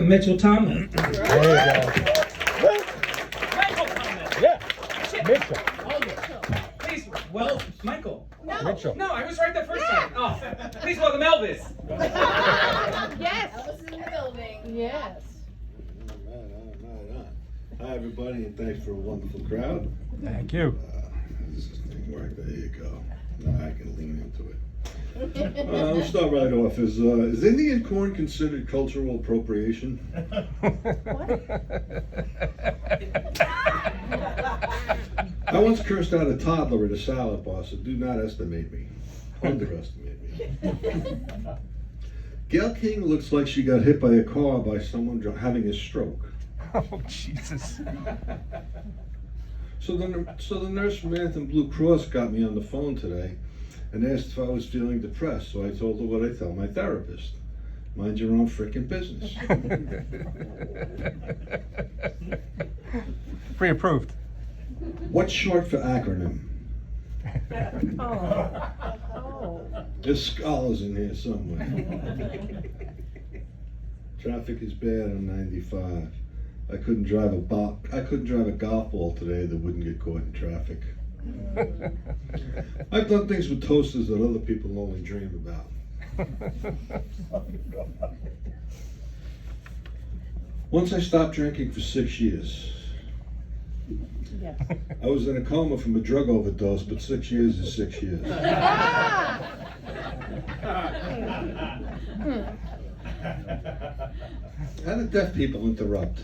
Mitchell Tomlin. There you go. Michael Thomas. Yeah, Shit. Mitchell. Please, well, Michael. Mitchell. No, I was right the first time. Oh, please welcome Elvis. Yes. Elvis in the building. Yes. Hi, everybody, and thanks for a wonderful crowd. Thank you. Does this thing work? There you go. Now I can lean into it. We'll start right off. Is Indian corn considered cultural appropriation? I once cursed out a toddler at a salad bar, so do not estimate me. Underestimate me. Gail King looks like she got hit by a car by someone having a stroke. Oh, Jesus. So the nurse from Anthem Blue Cross got me on the phone today and asked if I was feeling depressed. So I told her what I tell my therapist: mind your own frickin' business. Pre-approved. What's short for acronym? Oh. There's scholars in here somewhere. Traffic is bad on 95. I couldn't drive a golf ball today that wouldn't get caught in traffic. I've done things with toasters that other people only dream about. Once I stopped drinking for 6 years. Yes. I was in a coma from a drug overdose, but 6 years is 6 years. How do deaf people interrupt?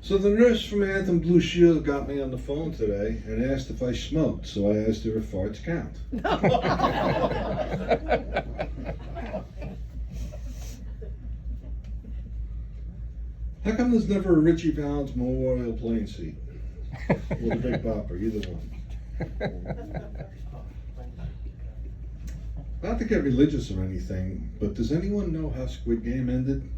So the nurse from Anthem Blue Shield got me on the phone today and asked if I smoked, so I asked her if farts count. How come there's never a Richie Valens Memorial plane seat? Or the Big Bopper, either one. Not to get religious or anything, but does anyone know how Squid Game ended?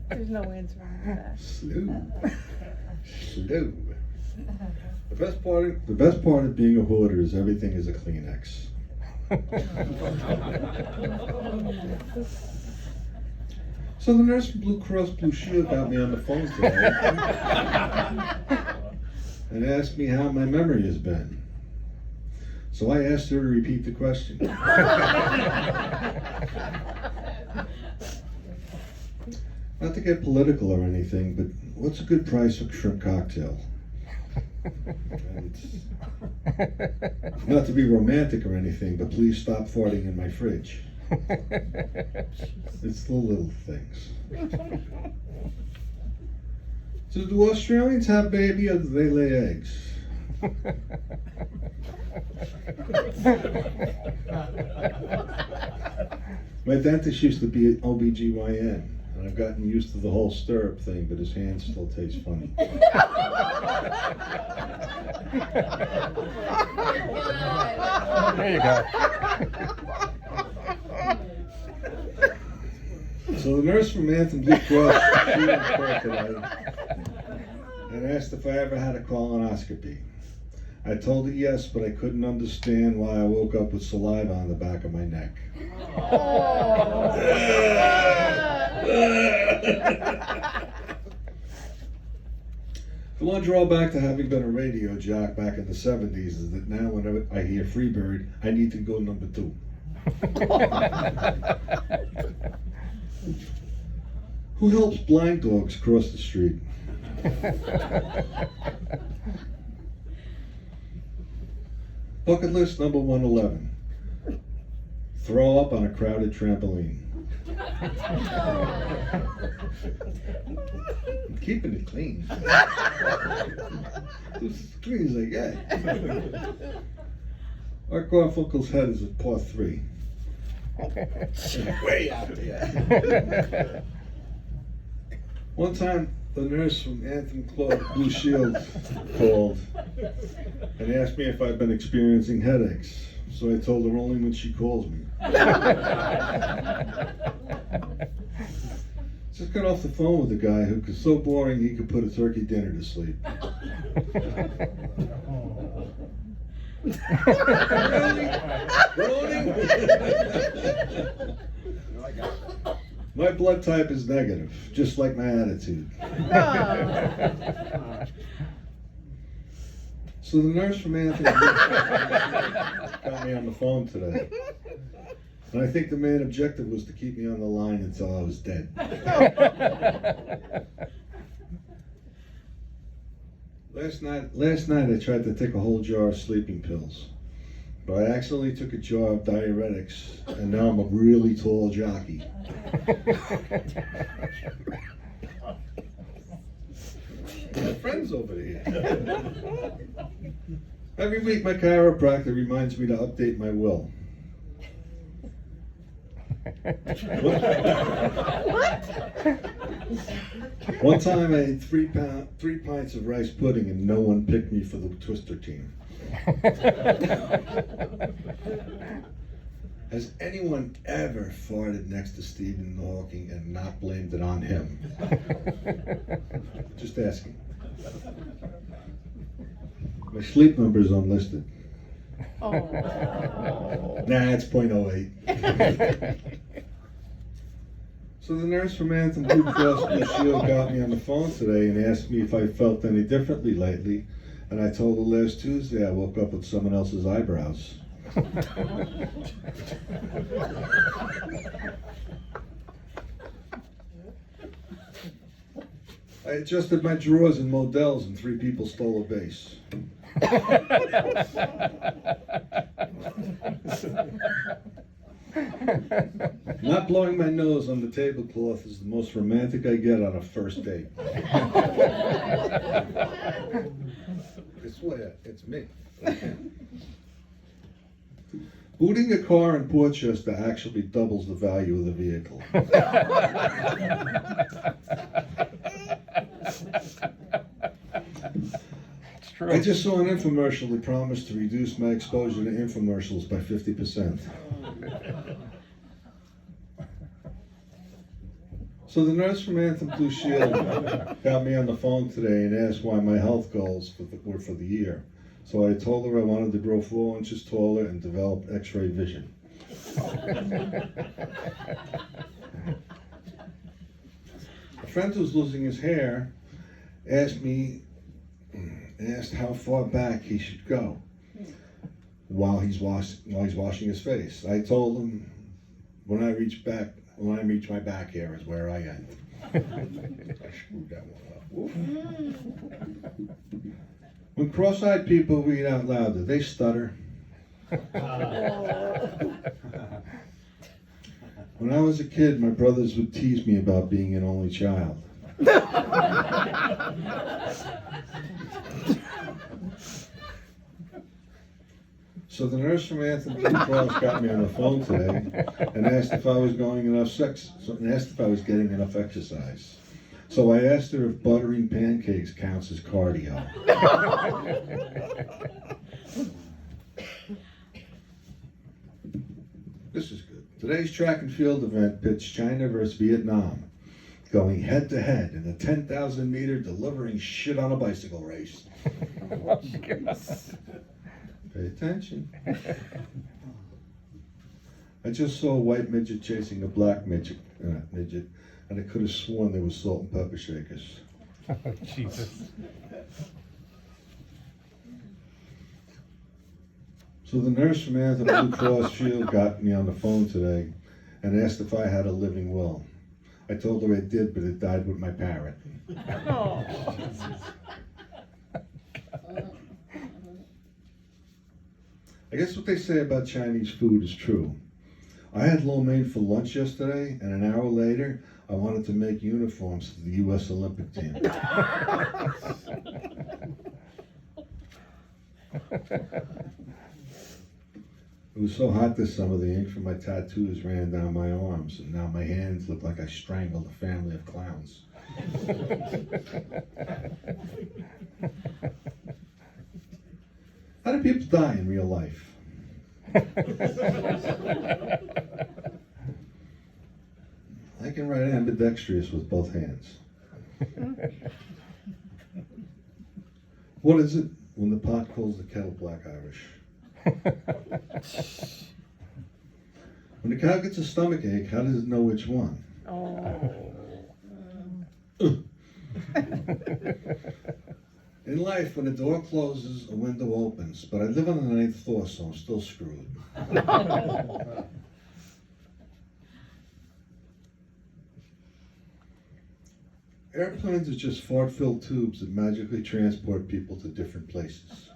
There's no answer to that. Slew. Slew. The best part of being a hoarder is everything is a Kleenex. So the nurse from Blue Cross Blue Shield got me on the phone today and asked me how my memory has been. So I asked her to repeat the question. Not to get political or anything, but what's a good price for shrimp cocktail? And not to be romantic or anything, but please stop farting in my fridge. It's the little things. So do Australians have baby or do they lay eggs? My dentist used to be an OBGYN, and I've gotten used to the whole stirrup thing, but his hand still tastes funny. There you go. So the nurse from Anthem Blue Cross she was called today and asked if I ever had a colonoscopy. I told her yes, but I couldn't understand why I woke up with saliva on the back of my neck. The one drawback to having been a radio jock back in the 70s is that now whenever I hear Freebird, I need to go number 2. Who helps blind dogs cross the street? Bucket list number 111. Throw up on a crowded trampoline. I'm keeping it clean. As clean as I get. Art Garfunkel's head is at part 3. Way out there. One time, the nurse from Anthem Blue Shield called and asked me if I'd been experiencing headaches. So I told her only when she calls me. Just got off the phone with a guy who was so boring he could put a turkey dinner to sleep. Really? My blood type is negative, just like my attitude. So the nurse from Anthony got me on the phone today. And I think the main objective was to keep me on the line until I was dead. Last night I tried to take a whole jar of sleeping pills. But I accidentally took a jar of diuretics, and now I'm a really tall jockey. My friends over here. Every week my chiropractor reminds me to update my will. One time I ate 3 pints of rice pudding and no one picked me for the Twister team. Has anyone ever farted next to Stephen Hawking and not blamed it on him? Just asking. My sleep number is unlisted. Oh. Nah, it's .08. So the nurse from Anthem Blue Cross Blue Shield got me on the phone today and asked me if I felt any differently lately. And I told her last Tuesday I woke up with someone else's eyebrows. I adjusted my drawers in Modell's and 3 people stole a base. Not blowing my nose on the tablecloth is the most romantic I get on a first date. I swear, it's me. Booting a car in Portchester actually doubles the value of the vehicle. It's true. I just saw an infomercial that promised to reduce my exposure to infomercials by 50%. So the nurse from Anthem Blue Shield got me on the phone today and asked why my health goals were for the year. So I told her I wanted to grow 4 inches taller and develop X-ray vision. A friend who's losing his hair asked how far back he should go while he's washing his face. I told him when I reach my back hair is where I end. I screwed that one up. Oof. When cross-eyed people read out loud, do they stutter? When I was a kid, my brothers would tease me about being an only child. So the nurse from Anthem Blue Cross got me on the phone today and asked if I was getting enough exercise. So I asked her if buttering pancakes counts as cardio. This is good. Today's track and field event pitched China versus Vietnam, going head to head in a 10,000 meter delivering shit on a bicycle race. Pay attention. I just saw a white midget chasing a black midget, and I could have sworn they were salt and pepper shakers. Oh, Jesus. So the nurse from Anthem Blue Cross Shield got me on the phone today and asked if I had a living will. I told her I did, but it died with my parrot. Oh. I guess what they say about Chinese food is true. I had lo mein for lunch yesterday, and an hour later, I wanted to make uniforms for the U.S. Olympic team. It was so hot this summer, the ink from my tattoos ran down my arms, and now my hands look like I strangled a family of clowns. How do people die in real life? I can write ambidextrous with both hands. What is it when the pot calls the kettle black Irish? When a cow gets a stomach ache, how does it know which one? Oh. In life, when a door closes, a window opens. But I live on the 9th floor, so I'm still screwed. Airplanes are just fart-filled tubes that magically transport people to different places.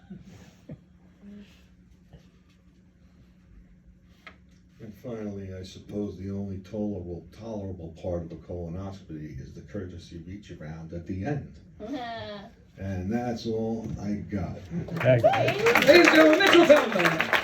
And finally, I suppose the only tolerable part of a colonoscopy is the courtesy reach around at the end. And that's all I got. Thank you. Ladies and gentlemen, Mitchell Feldman.